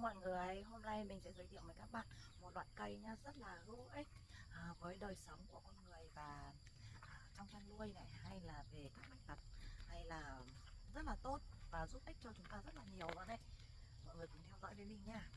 mọi người, hôm nay mình sẽ giới thiệu với các bạn một loại cây nha, rất là hữu ích với đời sống của con người và trong chăn nuôi này, hay là về các bệnh tật, hay là rất là tốt và giúp ích cho chúng ta rất là nhiều luôn đấy. Mọi người cùng theo dõi với mình nha.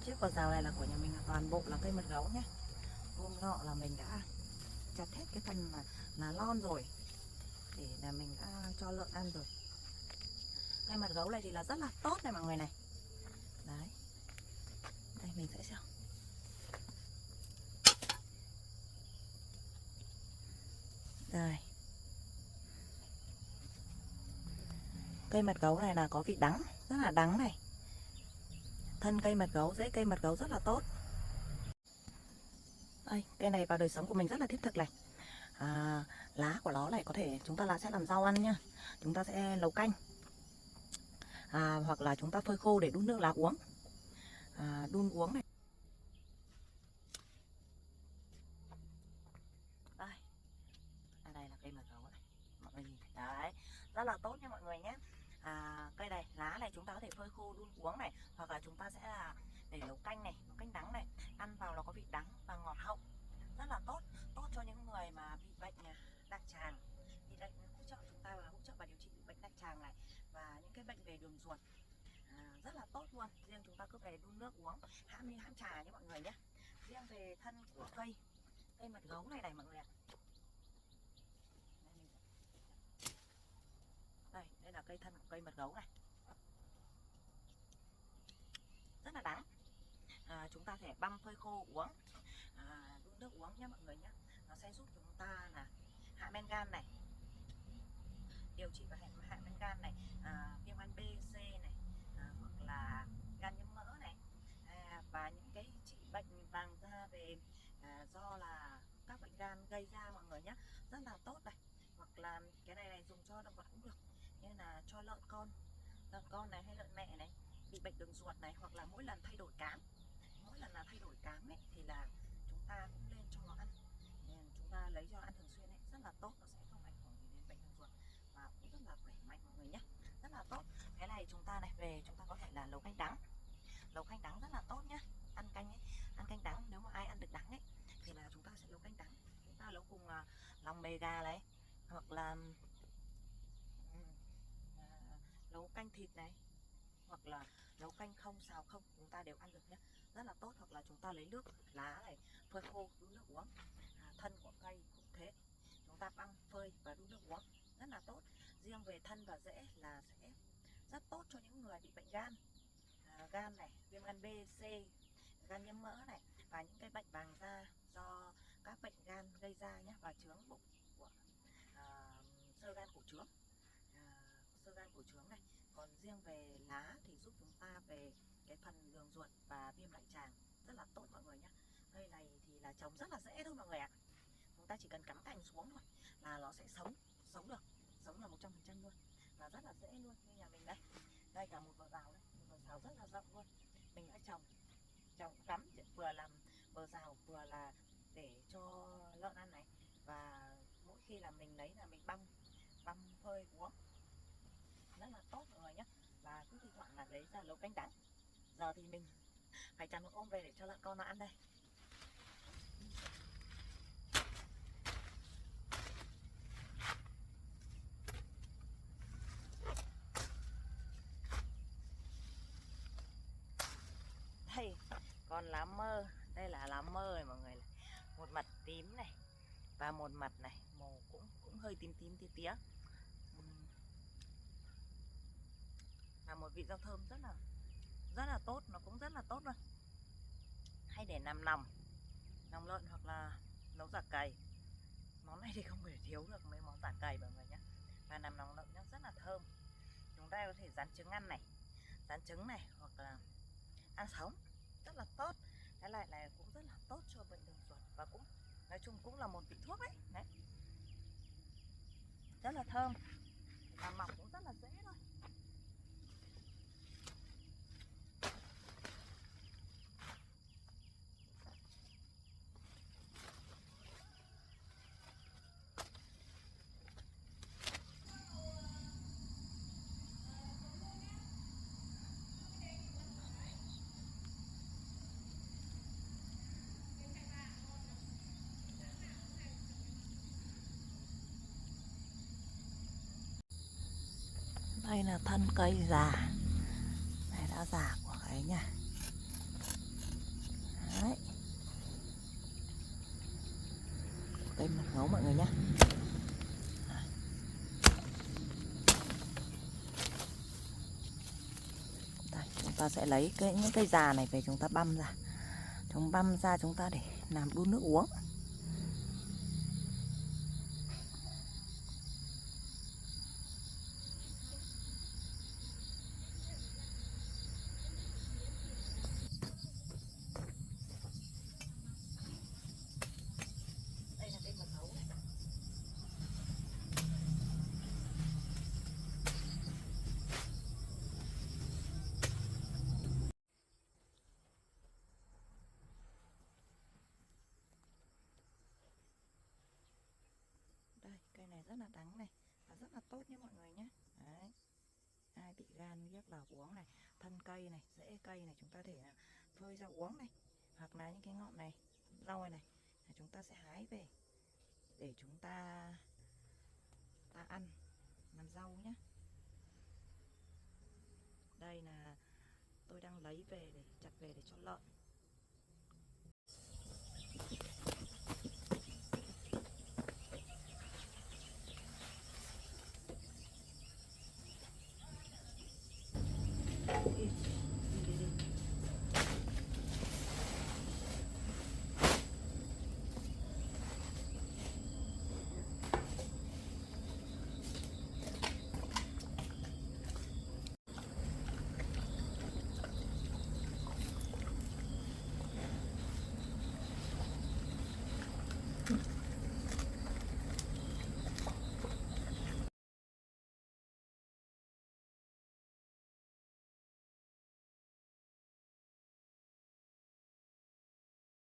Chiếc bờ rào này là của nhà mình, là toàn bộ là cây mật gấu nhé. Hôm nọ là mình đã chặt hết cái phần mà là lon rồi, để là mình đã cho lợn ăn rồi. Cây mật gấu này thì là rất là tốt này mọi người này. Đấy, đây mình sẽ xem. Đây, cây mật gấu này là có vị đắng, rất là đắng này. Thân cây mật gấu, rễ cây mật gấu rất là tốt. Đây, cây này vào đời sống của mình rất là thiết thực này. Lá của nó này có thể chúng ta sẽ làm rau ăn nhá. Chúng ta sẽ nấu canh, hoặc là chúng ta phơi khô để đun nước lá uống, đun uống này. Đây, đây là cây mật gấu này, mọi người nhìn đấy, rất là tốt nha mọi người nhé. Cây này, lá này chúng ta có thể phơi khô đun uống này, hoặc là chúng ta sẽ là để nấu canh này, nấu canh đắng này, ăn vào nó có vị đắng và ngọt hậu, rất là tốt, tốt cho những người mà bị bệnh đại tràng, thì đây hỗ trợ chúng ta và hỗ trợ và điều trị bệnh đại tràng này, và những cái bệnh về đường ruột, rất là tốt luôn. Riêng chúng ta cứ về đun nước uống, hãm như hãm trà nhé mọi người nhé. Riêng về thân của cây mật gấu này này mọi người ạ. Đây là cây thân của cây mật gấu này, rất là đắng. Chúng ta thể băm phơi khô uống, đun nước uống nhé mọi người nhé. Nó sẽ giúp chúng ta là hạ men gan này, điều trị và hạ men gan này, viêm gan B, C này, hoặc là gan nhiễm mỡ này, và những cái trị bệnh vàng da về do là các bệnh gan gây ra mọi người nhé, rất là tốt này. Hoặc là cái này dùng cho động vật cũng được, như là cho lợn con này, hay lợn mẹ này bị bệnh đường ruột này, hoặc là mỗi lần thay đổi cám, mỗi lần là thay đổi cám ấy, thì là chúng ta cũng lên cho nó ăn, chúng ta lấy cho ăn thường xuyên ấy, rất là tốt, nó sẽ không ảnh hưởng gì đến bệnh đường ruột và cũng rất là khỏe mạnh mọi người nhé, rất là tốt. Cái này chúng ta này về chúng ta có thể là nấu canh đắng, rất là tốt nhá. Ăn canh ấy, ăn canh đắng, nếu mà ai ăn được đắng ấy thì là chúng ta sẽ nấu canh đắng, chúng ta nấu cùng lòng bề gà này, hoặc là nấu canh thịt này, hoặc là nấu canh không, xào không, chúng ta đều ăn được nhé, rất là tốt. Hoặc là chúng ta lấy nước lá này phơi khô đun nước uống, thân của cây cũng thế, chúng ta băm phơi và đun nước uống, rất là tốt. Riêng về thân và rễ là sẽ rất tốt cho những người bị bệnh gan, gan này, viêm gan B, C, gan nhiễm mỡ này, và những cái bệnh vàng da do các bệnh gan gây ra nhé, và chướng bụng của xơ gan cổ trướng, xơ gan cổ trướng này. Còn riêng về lá thì giúp chúng ta về cái phần đường ruột và viêm đại tràng, rất là tốt mọi người nhé. Cây này thì là trồng rất là dễ thôi mọi người ạ. Chúng ta chỉ cần cắm cành xuống thôi là nó sẽ sống được, sống là 100% luôn, và rất là dễ luôn. Như nhà mình đây, đây cả một bờ rào đây, một bờ rào rất là rộng luôn. Mình đã trồng cắm, vừa làm bờ rào vừa là để cho lợn ăn này, và mỗi khi là mình lấy là mình băm phơi uống, rất là tốt mọi người nhé. Và cứ thi thoảng là lấy ra nấu canh đắng. Giờ thì mình phải chặt một ôm về để cho lợn con nó ăn đây. Đây, con lá mơ, đây là lá mơ này mọi người này. Một mặt tím này và một mặt này màu cũng hơi tím tím tía tía, là một vị rau thơm rất là tốt, nó cũng rất là tốt luôn, hay để làm lòng lợn hoặc là nấu chả cày. Món này thì không thể thiếu được mấy món chả cày mọi người nhé, và làm lòng lợn nhá, rất là thơm. Chúng ta có thể rán trứng ăn này, rán trứng này, hoặc là ăn sống, rất là tốt. Cái loại này cũng rất là tốt cho bệnh đường ruột, và cũng nói chung cũng là một vị thuốc đấy. Đấy, rất là thơm và mọc cũng rất là dễ thôi. Đây là thân cây già, này đã già của cái nha. Đấy, cây mật gấu mọi người nhé. Đây, chúng ta sẽ lấy những cây già này về chúng ta băm ra. Chúng băm ra chúng ta để làm đun nước uống. Đây là cây mật gấu này. Đây, cây này rất là đắng này và rất là tốt nhé mọi người nhé. Đấy, ai bị gan ghép là uống này, thân cây này, rễ cây này chúng ta thể là phơi ra uống này, hoặc là những cái ngọn này, rau này là chúng ta sẽ hái về để chúng ta ăn làm rau nhé. Đây là tôi đang lấy về để chặt về để cho lợn.